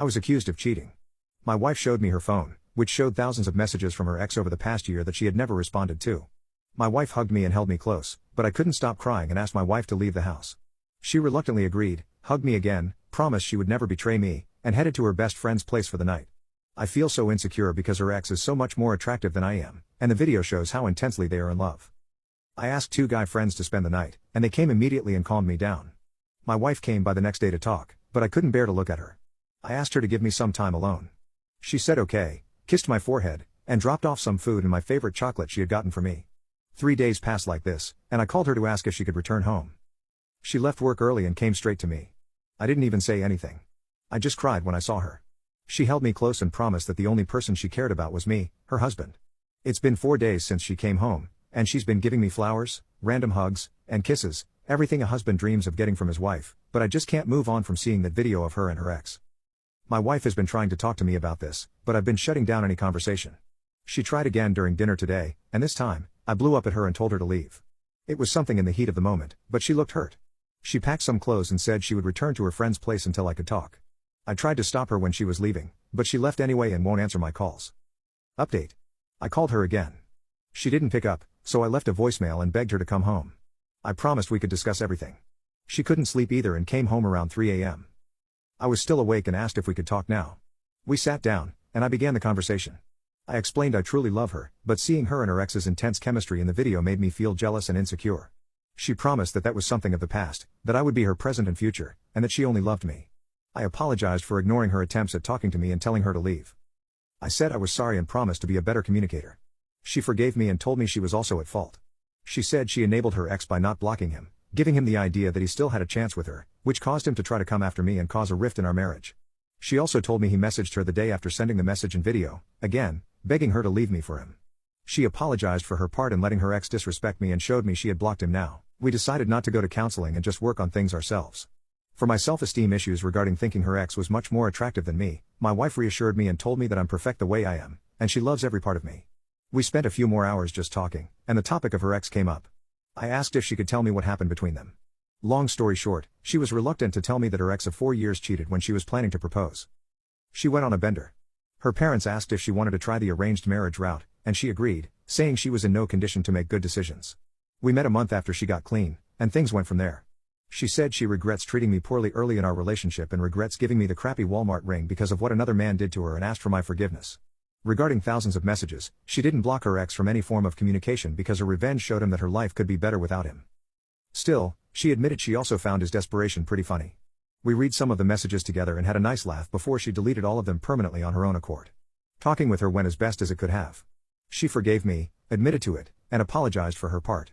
I was accused of cheating. My wife showed me her phone, which showed thousands of messages from her ex over the past year that she had never responded to. My wife hugged me and held me close, but I couldn't stop crying and asked my wife to leave the house. She reluctantly agreed, hugged me again, promised she would never betray me, and headed to her best friend's place for the night. I feel so insecure because her ex is so much more attractive than I am, and the video shows how intensely they are in love. I asked 2 guy friends to spend the night, and they came immediately and calmed me down. My wife came by the next day to talk, but I couldn't bear to look at her. I asked her to give me some time alone. She said okay, kissed my forehead, and dropped off some food and my favorite chocolate she had gotten for me. 3 days passed like this, and I called her to ask if she could return home. She left work early and came straight to me. I didn't even say anything. I just cried when I saw her. She held me close and promised that the only person she cared about was me, her husband. It's been 4 days since she came home, and she's been giving me flowers, random hugs, and kisses, everything a husband dreams of getting from his wife, but I just can't move on from seeing that video of her and her ex. My wife has been trying to talk to me about this, but I've been shutting down any conversation. She tried again during dinner today, and this time, I blew up at her and told her to leave. It was something in the heat of the moment, but she looked hurt. She packed some clothes and said she would return to her friend's place until I could talk. I tried to stop her when she was leaving, but she left anyway and won't answer my calls. Update. I called her again. She didn't pick up, so I left a voicemail and begged her to come home. I promised we could discuss everything. She couldn't sleep either and came home around 3 a.m. I was still awake and asked if we could talk now. We sat down, and I began the conversation. I explained I truly love her, but seeing her and her ex's intense chemistry in the video made me feel jealous and insecure. She promised that that was something of the past, that I would be her present and future, and that she only loved me. I apologized for ignoring her attempts at talking to me and telling her to leave. I said I was sorry and promised to be a better communicator. She forgave me and told me she was also at fault. She said she enabled her ex by not blocking him, giving him the idea that he still had a chance with her, which caused him to try to come after me and cause a rift in our marriage. She also told me he messaged her the day after sending the message and video, again, begging her to leave me for him. She apologized for her part in letting her ex disrespect me and showed me she had blocked him now. We decided not to go to counseling and just work on things ourselves. For my self-esteem issues regarding thinking her ex was much more attractive than me, my wife reassured me and told me that I'm perfect the way I am, and she loves every part of me. We spent a few more hours just talking, and the topic of her ex came up. I asked if she could tell me what happened between them. Long story short, she was reluctant to tell me that her ex of 4 years cheated when she was planning to propose. She went on a bender. Her parents asked if she wanted to try the arranged marriage route, and she agreed, saying she was in no condition to make good decisions. We met a month after she got clean, and things went from there. She said she regrets treating me poorly early in our relationship and regrets giving me the crappy Walmart ring because of what another man did to her and asked for my forgiveness. Regarding thousands of messages, she didn't block her ex from any form of communication because her revenge showed him that her life could be better without him. Still, she admitted she also found his desperation pretty funny. We read some of the messages together and had a nice laugh before she deleted all of them permanently on her own accord. Talking with her went as best as it could have. She forgave me, admitted to it, and apologized for her part.